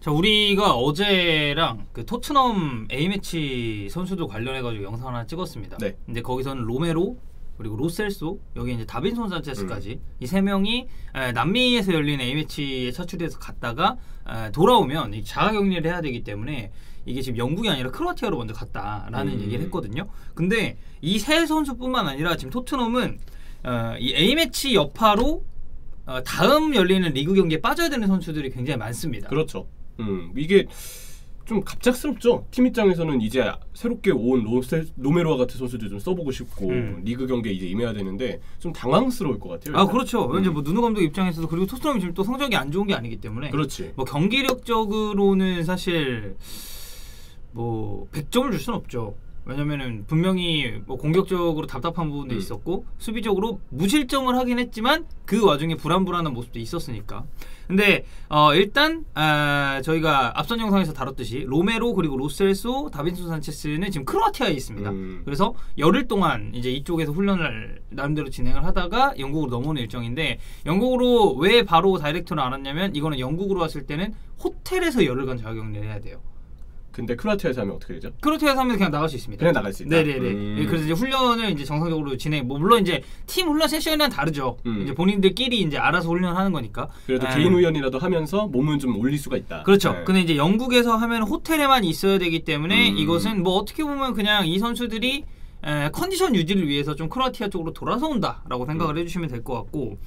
자, 우리가 어제랑 그 토트넘 A매치 선수들 관련해가지고 영상 하나 찍었습니다. 네. 근데 거기서는 로메로 그리고 로셀소 여기 이제 다빈손 산체스까지 이 세 명이 남미에서 열린 A매치에 차출돼서 갔다가 돌아오면 이 자가격리를 해야 되기 때문에 이게 지금 영국이 아니라 크로아티아로 먼저 갔다라는 얘기를 했거든요. 근데 이 세 선수뿐만 아니라 지금 토트넘은 이 A매치 여파로 다음 열리는 리그 경기에 빠져야 되는 선수들이 굉장히 많습니다. 그렇죠. 이게 좀 갑작스럽죠. 팀 입장에서는 이제 새롭게 온 로메로와 같은 선수들 좀 써보고 싶고 리그 경기에 이제 임해야 되는데 좀 당황스러울 것 같아요. 아, 그렇죠. 왠지 뭐 누누 감독 입장에서도 그리고 토트넘이 지금 또 성적이 안 좋은 게 아니기 때문에 그렇지. 뭐 경기력적으로는 사실 뭐 100점을 줄 수는 없죠. 왜냐면은 분명히 뭐 공격적으로 답답한 부분도 있었고 수비적으로 무실점을 하긴 했지만 그 와중에 불안불안한 모습도 있었으니까. 근데 일단 저희가 앞선 영상에서 다뤘듯이 로메로 그리고 로셀소, 다빈손 산체스는 지금 크로아티아에 있습니다. 그래서 열흘 동안 이제 이쪽에서 훈련을 나름대로 진행을 하다가 영국으로 넘어오는 일정인데, 영국으로 왜 바로 다이렉트로 안 왔냐면 이거는 영국으로 왔을 때는 호텔에서 열흘간 자가격리를 해야 돼요. 근데 크로아티아에서 하면 어떻게 되죠? 크로아티아에서 하면 그냥 나갈 수 있습니다. 그냥 나갈 수 있다. 네네네. 그래서 이제 훈련을 이제 정상적으로 진행. 뭐 물론 이제 팀 훈련 세션이랑 다르죠. 이제 본인들끼리 이제 알아서 훈련하는 거니까. 그래도 개인 훈련이라도 하면서 몸은 좀 올릴 수가 있다. 그렇죠. 근데 이제 영국에서 하면 호텔에만 있어야 되기 때문에 이것은 뭐 어떻게 보면 그냥 이 선수들이 컨디션 유지를 위해서 좀 크로아티아 쪽으로 돌아서 온다라고 생각을 해주시면 될 것 같고.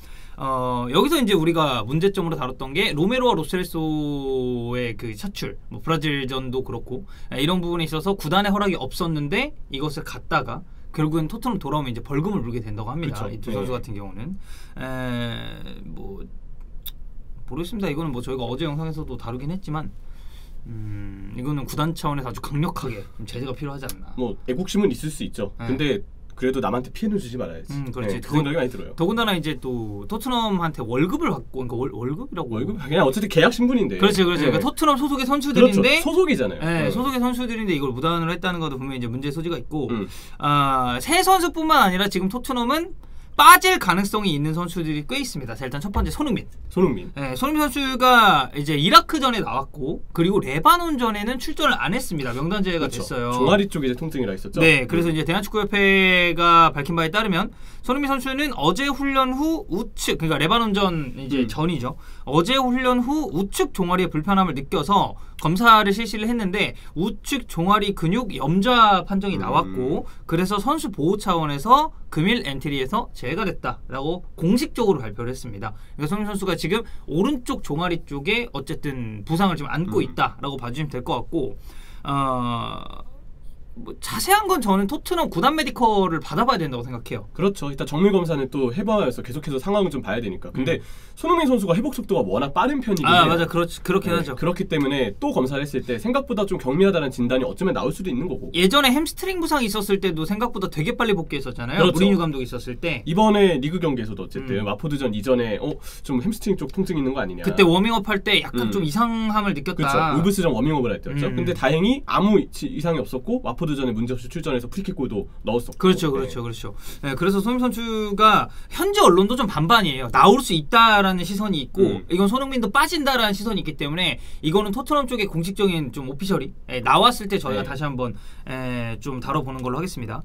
여기서 이제 우리가 문제점으로 다뤘던 게 로메로와 로셀소의 그 차출, 뭐 브라질전도 그렇고 이런 부분에 있어서 구단의 허락이 없었는데 이것을 갔다가 결국엔 토트넘 돌아오면 이제 벌금을 물게 된다고 합니다. 이 두 선수 같은 경우는 뭐 모르겠습니다. 이거는 뭐 저희가 어제 영상에서도 다루긴 했지만 이거는 구단 차원에서 아주 강력하게 좀 제재가 필요하지 않나. 뭐 애국심은 있을 수 있죠. 근데 그래도 남한테 피해는 주지 말아야지. 그렇지. 그 생각이 많이 들어요. 더군다나 이제 또 토트넘한테 월급을 받고, 그러니까 월급이라고. 월급? 그냥 어쨌든 계약 신분인데. 그렇지. 그러니까 토트넘 소속의 선수들인데. 그렇죠. 소속이잖아요. 네, 소속의 선수들인데 이걸 무단으로 했다는 것도 분명히 이제 문제 소지가 있고. 새 선수뿐만 아니라 지금 토트넘은 빠질 가능성이 있는 선수들이 꽤 있습니다. 자, 일단 첫 번째 손흥민. 네, 손흥민 선수가 이제 이라크전에 나왔고 그리고 레바논전에는 출전을 안 했습니다. 명단 제외가 됐어요. 종아리 쪽에 이제 통증이라 있었죠. 네, 그래서 이제 대한축구협회가 밝힌 바에 따르면 손흥민 선수는 어제 훈련 후 우측, 그러니까 레바논전 이제 전이죠. 어제 훈련 후 우측 종아리에 불편함을 느껴서 검사를 실시를 했는데 우측 종아리 근육 염좌 판정이 나왔고 그래서 선수 보호 차원에서 금일 엔트리에서 제외가 됐다라고 공식적으로 발표를 했습니다. 그러니까 손흥민 선수가 지금 오른쪽 종아리 쪽에 어쨌든 부상을 지금 안고 있다라고 봐주시면 될 것 같고 뭐 자세한 건 저는 토트넘 구단 메디컬을 받아봐야 된다고 생각해요. 그렇죠. 일단 정밀 검사는 또 해봐서 계속해서 상황을 좀 봐야 되니까. 근데 손흥민 선수가 회복 속도가 워낙 빠른 편이긴 해요. 맞아, 그렇긴 하죠. 그렇기 때문에 또 검사를 했을 때 생각보다 좀 경미하다는 진단이 어쩌면 나올 수도 있는 거고. 예전에 햄스트링 부상이 있었을 때도 생각보다 되게 빨리 복귀했었잖아요. 그렇죠. 무리뉴 감독이 있었을 때. 이번에 리그 경기에서도 어쨌든 와포드전 이전에 좀 햄스트링 쪽 통증 있는 거 아니냐. 그때 워밍업 할 때 약간 좀 이상함을 느꼈다. 그렇죠. 울브스전 워밍업을 할 때였죠. 근데 다행히 아무 이상이 없었고 와포드전에 문제없이 출전해서 프리킥골도 넣었었고. 그렇죠. 네, 그래서 손흥민 선수가 현지 언론도 좀 반반이에요. 나올 수 있다라는 시선이 있고 이건 손흥민도 빠진다라는 시선이 있기 때문에 이거는 토트넘 쪽의 공식적인 좀 오피셜이 나왔을 때 저희가 다시 한번 좀 다뤄보는 걸로 하겠습니다.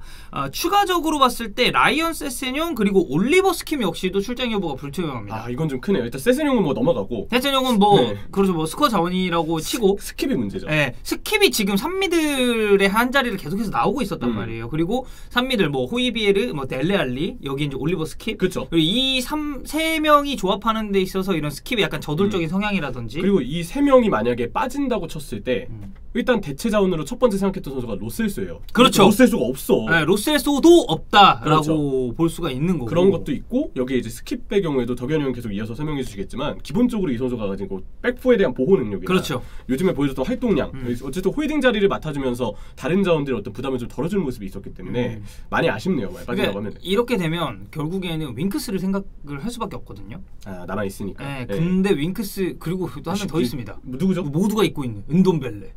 추가적으로 봤을 때 라이언 세세뇽 그리고 올리버 스킴 역시도 출장 여부가 불투명합니다. 이건 좀 크네요. 일단 세세뇽은 뭐 넘어가고. 세세뇽은 뭐 그렇죠. 뭐 스코어 자원이라고 치고 스킵이 문제죠. 네, 스킵이 지금 산미들의 한 자리를 계속해서 나오고 있었단 말이에요. 그리고 산미들 뭐 호이비에르, 뭐 델레알리, 여기 이제 올리버 스킵. 그렇죠. 그리고 이 세 명이 조합하는 데 있어서 이런 스킵의 약간 저돌적인 성향이라든지. 그리고 이 세 명이 만약에 빠진다고 쳤을 때 일단 대체 자원으로 첫 번째 생각했던 선수가 로셀소예요. 그렇죠. 로셀소가 없어. 네, 로셀소도 없다라고 그렇죠. 볼 수가 있는 거고. 그런 것도 있고 여기에 이제 스킵의 경우에도 덕현이 형이 계속 이어서 설명해 주시겠지만 기본적으로 이 선수가 가지고 백포에 대한 보호 능력이나 그렇죠. 요즘에 보여줬던 활동량 어쨌든 호이딩 자리를 맡아주면서 다른 자원들의 어떤 부담을 좀 덜어주는 모습이 있었기 때문에 많이 아쉽네요. 빠지라고 하면. 이렇게 되면 결국에는 윙크스를 생각을 할 수밖에 없거든요. 남아 있으니까. 네, 근데 윙크스 그리고 또 한 명 더 있습니다. 누구죠? 모두가 입고 있는 은돔벨레.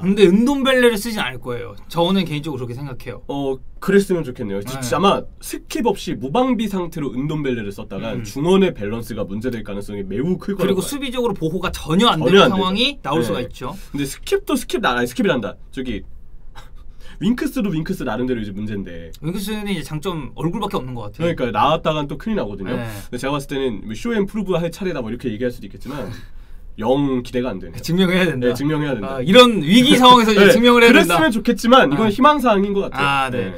근데 은돔벨레를 쓰진 않을 거예요. 저는 개인적으로 그렇게 생각해요. 그랬으면 좋겠네요. 아마 스킵 없이 무방비 상태로 은돔벨레를 썼다간 중원의 밸런스가 문제될 가능성이 매우 클 거라고. 그리고 수비적으로 보호가 전혀 안 되는 상황이 나올 수가 있죠. 근데 스킵이란다. 저기 윙크스도 윙크스 나름대로 이제 문제인데. 윙크스는 이제 장점 얼굴밖에 없는 것 같아요. 그러니까 나왔다간 또 큰일 나거든요. 근데 제가 봤을 때는 쇼앤프루브 할 차례다 뭐 이렇게 얘기할 수도 있겠지만 영 기대가 안 되네요. 증명해야 된다. 네, 증명해야 된다. 이런 위기 상황에서 이제 증명을 해야 된다. 그랬으면 좋겠지만 이건 희망사항인 것 같아요.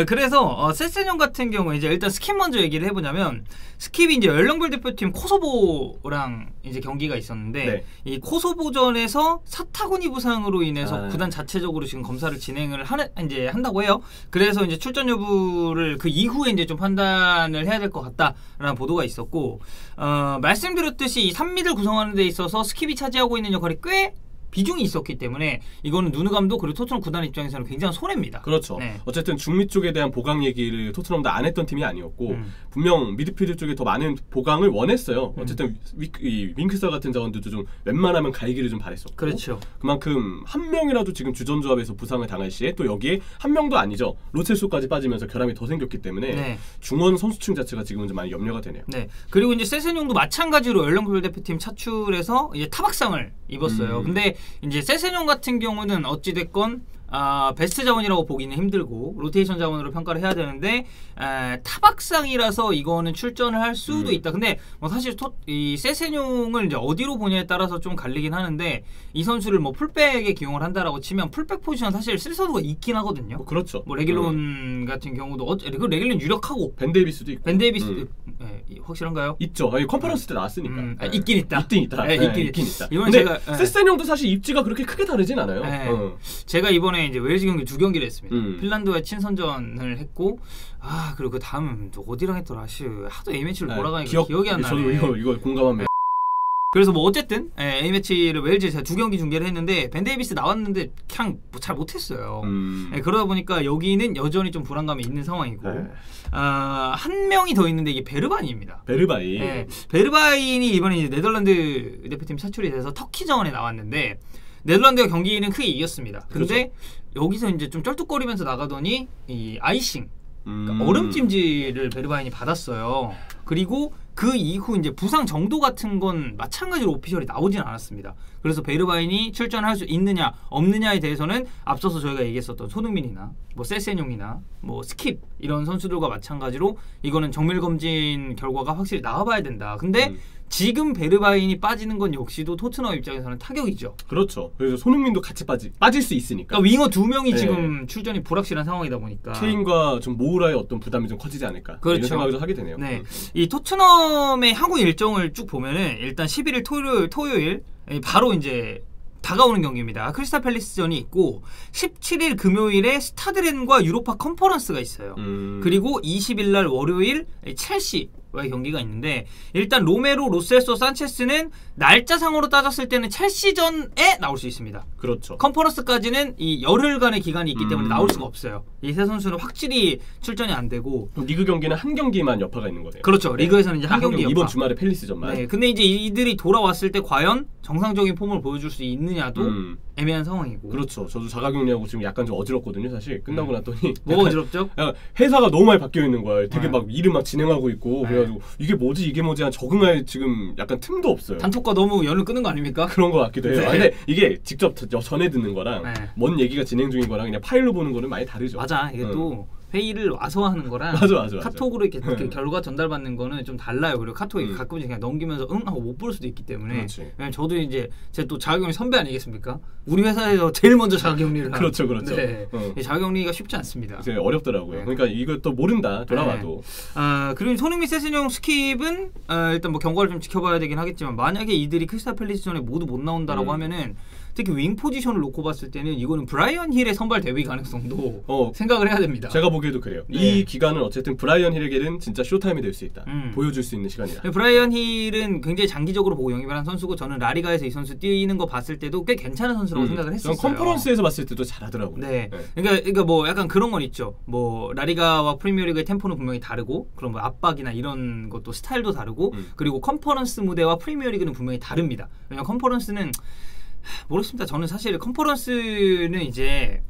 그래서 세세뇽 같은 경우에 이제 일단 스킵 먼저 얘기를 해보자면 스킵이 이제 열령별 대표팀 코소보랑 이제 경기가 있었는데 이 코소보전에서 사타구니 부상으로 인해서 구단 자체적으로 지금 검사를 진행을 한다고 해요. 그래서 이제 출전 여부를 그 이후에 이제 좀 판단을 해야 될 것 같다라는 보도가 있었고 말씀드렸듯이 이 3미를 구성하는 데 있어서 스킵이 차지하고 있는 역할이 꽤 비중이 있었기 때문에 이거는 누누 감독 그리고 토트넘 구단 입장에서는 굉장히 손해입니다. 그렇죠. 어쨌든 중미 쪽에 대한 보강 얘기를 토트넘도 안 했던 팀이 아니었고 분명 미드필드 쪽에 더 많은 보강을 원했어요. 어쨌든 윙크사 같은 자원들도 좀 웬만하면 갈기를 좀 바랬었고. 그렇죠. 그만큼 한 명이라도 지금 주전조합에서 부상을 당할 시에 또 여기에 한 명도 아니죠. 로첼소까지 빠지면서 결함이 더 생겼기 때문에 중원 선수층 자체가 지금은 좀 많이 염려가 되네요. 그리고 이제 세세뇽도 마찬가지로 열령별 대표팀 차출해서 이제 타박상을 입었어요. 근데 이제 세세뇽 같은 경우는 어찌 됐건 베스트 자원이라고 보기는 힘들고 로테이션 자원으로 평가를 해야 되는데 타박상이라서 이거는 출전을 할 수도 있다. 근데 뭐 사실 이 세세뇽을 이제 어디로 보냐에 따라서 좀 갈리긴 하는데 이 선수를 뭐 풀백에 기용을 한다라고 치면 풀백 포지션 사실 쓸 선수가 있긴 하거든요. 그렇죠. 뭐 레길론 같은 경우도 그 레길론 유력하고 벤 데이비스도 있고. 벤 데이비스 확실한가요? 있죠. 아니, 컨퍼런스 때 나왔으니까. 있긴 있다. 있긴 있다. 이번에 근데 제가 세세뇽도 사실 입지가 그렇게 크게 다르진 않아요. 제가 이번에 이제 웨일즈 경기 2경기를 했습니다. 핀란드와의 친선전을 했고 그리고 그 다음은 또 어디랑 했더라. 하도 A매치를 몰아가니까 기억이 안 나네. 저도 이거 공감합니다. 그래서 뭐 어쨌든 A매치를 웨일즈에 제가 2경기 중계를 했는데 벤 데이비스 나왔는데 그냥 잘 못했어요. 그러다 보니까 여기는 여전히 좀 불안감이 있는 상황이고 한 명이 더 있는데 이게 베르바인입니다. 베르바인이 이번에 이제 네덜란드 대표팀 차출이 돼서 터키 자원에 나왔는데 네덜란드가 경기는 크게 이겼습니다. 근데 여기서 이제 좀 쩔뚝거리면서 나가더니 이 아이싱 그러니까 얼음찜질을 베르바인이 받았어요. 그리고 그 이후 이제 부상 정도 같은 건 마찬가지로 오피셜이 나오진 않았습니다. 그래서 베르바인이 출전할 수 있느냐 없느냐에 대해서는 앞서서 저희가 얘기했었던 손흥민이나 뭐 세세뇽이나 뭐 스킵 이런 선수들과 마찬가지로 이거는 정밀 검진 결과가 확실히 나와봐야 된다. 근데 지금 베르바인이 빠지는 건 역시도 토트넘 입장에서는 타격이죠. 그렇죠. 그래서 손흥민도 같이 빠질 수 있으니까. 그러니까 윙어 2명이 지금 출전이 불확실한 상황이다 보니까 케인과 좀 모우라의 어떤 부담이 좀 커지지 않을까. 이런 생각을 좀 하게 되네요. 이 토트넘의 향후 일정을 쭉 보면은 일단 11일 토요일 바로 이제 다가오는 경기입니다. 크리스탈 팰리스전이 있고 17일 금요일에 스타드렌과 유로파 컨퍼런스가 있어요. 그리고 20일 날 월요일 첼시와의 경기가 있는데 일단 로메로, 로셀소, 산체스는 날짜상으로 따졌을 때는 첼시전에 나올 수 있습니다. 그렇죠. 컨퍼런스까지는 이 열흘간의 기간이 있기 때문에 나올 수가 없어요. 이 세 선수는 확실히 출전이 안 되고 리그 경기는 한 경기만 여파가 있는 거네요. 그렇죠. 리그에서는 이제 한 경기 여파. 이번 주말에 팰리스전만. 근데 이제 이들이 돌아왔을 때 과연 정상적인 폼을 보여줄 수 있느냐도 애매한 상황이고. 그렇죠. 저도 자가격리하고 지금 약간 좀 어지럽거든요. 사실 끝나고 났더니 뭐가 어지럽죠? 회사가 너무 많이 바뀌어 있는 거야. 되게 막 일을 막 진행하고 있고 그래가지고 이게 뭐지 한 적응할 지금 약간 틈도 없어요. 단톡과 너무 연을 끊는 거 아닙니까? 그런 거 같기도 해요. 근데 이게 직접 전해 듣는 거랑 뭔 얘기가 진행 중인 거랑 그냥 파일로 보는 거는 많이 다르죠. 맞아. 이게 또 회의를 와서 하는 거랑 맞아. 카톡으로 이렇게 결과 전달받는 거는 좀 달라요. 그리고 카톡이 가끔씩 그냥 넘기면서 하고 못 볼 수도 있기 때문에. 왜냐면 저도 이제 제 또 자가격리 선배 아니겠습니까? 우리 회사에서 제일 먼저 자가격리를 그렇죠. 자가격리가 쉽지 않습니다. 어렵더라고요. 그러니까 이것도 모른다 돌아와도. 그리고 손흥민, 세세뇽, 스킵은 일단 뭐 경과를 좀 지켜봐야 되긴 하겠지만 만약에 이들이 크리스탈 팰리스전에 모두 못 나온다라고 하면은 특히 윙 포지션을 놓고 봤을 때는 이거는 브라이언 힐의 선발 데뷔 가능성도 생각을 해야 됩니다. 제가 보기에도 그래요. 이 기간은 어쨌든 브라이언 힐에게는 진짜 쇼타임이 될 수 있다. 보여줄 수 있는 시간이다. 브라이언 힐은 굉장히 장기적으로 보고 영입을 한 선수고 저는 라리가에서 이 선수 뛰는 거 봤을 때도 꽤 괜찮은 선수라고 생각을 했었어요. 컨퍼런스에서 봤을 때도 잘하더라고요. 그러니까 뭐 약간 그런 건 있죠. 뭐 라리가와 프리미어리그의 템포는 분명히 다르고 그런 뭐 압박이나 이런 것도 스타일도 다르고 그리고 컨퍼런스 무대와 프리미어리그는 분명히 다릅니다. 왜냐면 컨퍼런스는 모르겠습니다. 저는 사실 컨퍼런스는 이제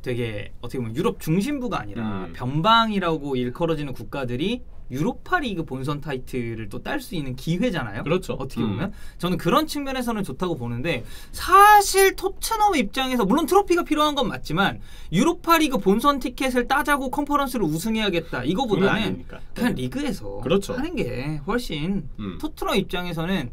되게 어떻게 보면 유럽 중심부가 아니라 변방이라고 일컬어지는 국가들이 유로파 리그 본선 타이틀을 또 딸 수 있는 기회잖아요. 그렇죠. 어떻게 보면 저는 그런 측면에서는 좋다고 보는데 사실 토트넘 입장에서 물론 트로피가 필요한 건 맞지만 유로파 리그 본선 티켓을 따자고 컨퍼런스를 우승해야겠다 이거보다는 그냥 리그에서 그렇죠. 하는 게 훨씬 토트넘 입장에서는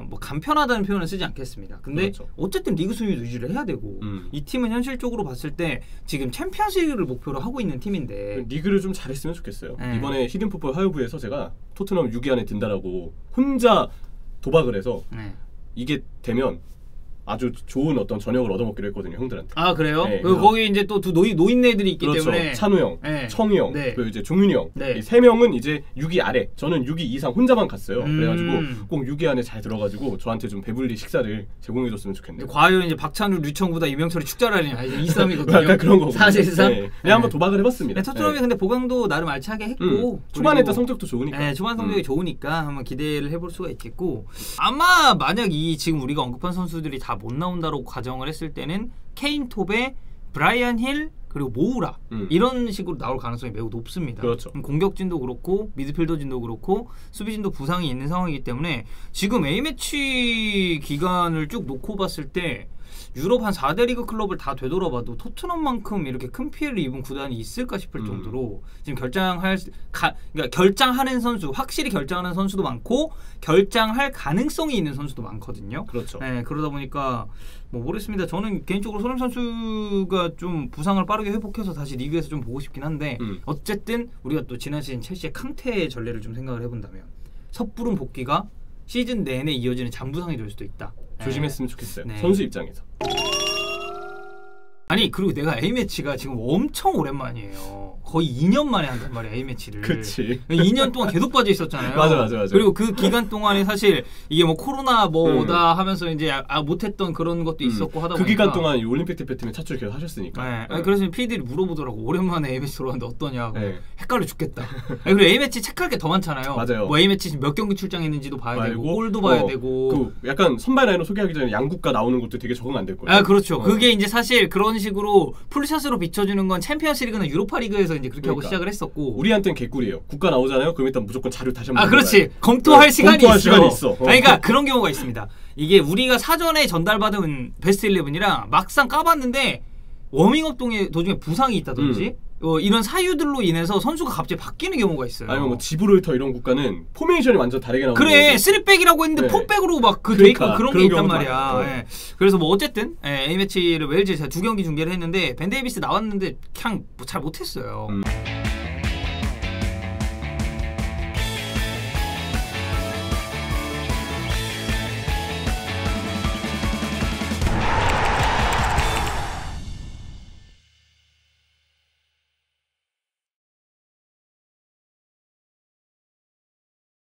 뭐 간편하다는 표현을 쓰지 않겠습니다. 근데 그렇죠. 어쨌든 리그 순위도 유지를 해야 되고 이 팀은 현실적으로 봤을 때 지금 챔피언스리그를 목표로 하고 있는 팀인데 리그를 좀 잘했으면 좋겠어요. 이번에 히든풋볼 하이브에서 제가 토트넘 6위 안에 든다라고 혼자 도박을 해서 이게 되면 아주 좋은 어떤 저녁을 얻어먹기로 했거든요, 형들한테. 아 그래요? 네, 거기 이제 또 두 노인네들이 있기 그렇죠. 때문에 찬우 형, 청이 형, 그리고 이제 종윤이 형, 이 세 명은 이제 6위 아래, 저는 6위 이상 혼자만 갔어요. 그래가지고 꼭 6위 안에 잘 들어가지고 저한테 좀 배불리 식사를 제공해줬으면 좋겠네요. 과연 이제 박찬우, 류청구다, 이명철이 축자라냐 이제 이 싸움이거든요. 약간 그런 거고. 사실상. 네, 한번 도박을 해봤습니다. 토트넘이 근데 보강도 나름 알차게 했고 초반에 일단 성적도 좋으니까. 네, 초반 성적이 좋으니까 한번 기대를 해볼 수가 있겠고 아마 만약 이 지금 우리가 언급한 선수들이 다 못 나온다고 가정을 했을 때는 케인 톱에 브라이언 힐 그리고 모우라 이런 식으로 나올 가능성이 매우 높습니다. 그렇죠. 공격진도 그렇고 미드필더진도 그렇고 수비진도 부상이 있는 상황이기 때문에 지금 A매치 기간을 쭉 놓고 봤을 때 유럽 한 4대 리그 클럽을 다 되돌아봐도 토트넘만큼 이렇게 큰 피해를 입은 구단이 있을까 싶을 정도로 지금 그러니까 결장하는 선수, 확실히 결장하는 선수도 많고 결장할 가능성이 있는 선수도 많거든요. 그렇죠. 네, 그러다 보니까 뭐 모르겠습니다. 저는 개인적으로 손흥민 선수가 좀 부상을 빠르게 회복해서 다시 리그에서 좀 보고 싶긴 한데 어쨌든 우리가 또 지난 시즌 첼시의 캉테의 전례를 좀 생각을 해본다면 섣부른 복귀가 시즌 내내 이어지는 잔부상이 될 수도 있다. 조심했으면 좋겠어요. 선수 입장에서. 아니 그리고 내가 A매치가 지금 엄청 오랜만이에요. 거의 2년 만에 한단 말이야 A매치를. 그치. 2년 동안 계속 빠져 있었잖아요. 맞아. 그리고 그 기간 동안에 사실 이게 뭐 코로나 뭐다 하면서 이제 못했던 그런 것도 있었고 하다 보니까 그 기간 동안 올림픽 대표팀에 차출을 계속 하셨으니까. 아니, 그래서 PD들이 물어보더라고. 오랜만에 A매치 들어왔는데 어떠냐고. 헷갈려 죽겠다. 아니, 그리고 A매치 체크할 게 더 많잖아요. 맞아요. 뭐 A매치 몇 경기 출장했는지도 봐야 되고 골도 봐야 되고. 그 약간 선발 라인으로 소개하기 전에 양국가 나오는 것도 되게 적응 안 될 거예요. 아 그렇죠. 그게 이제 사실 그런 식으로 풀샷으로 비춰주는 건 챔피언스리그나 유로파리그에서 이제 그렇게 하고 시작을 했었고 우리한테는 개꿀이에요. 국가 나오잖아요. 그럼 일단 무조건 자료 다시 한번 그렇지. 검토할 시간이 있어. 그러니까 그런 경우가 있습니다. 이게 우리가 사전에 전달받은 베스트 11이랑 막상 까봤는데 워밍업 도중에 부상이 있다든지 이런 사유들로 인해서 선수가 갑자기 바뀌는 경우가 있어요. 아니면 뭐 지브롤터 이런 국가는 포메이션이 완전 다르게 나오는 그래 3백이라고 했는데 4백으로 막 돼 있고 그런 게 있단 말이야. 그래서 뭐 어쨌든 A매치를 웨일즈 제가 2경기 중계를 했는데 벤 데이비스 나왔는데 그냥 잘 못했어요.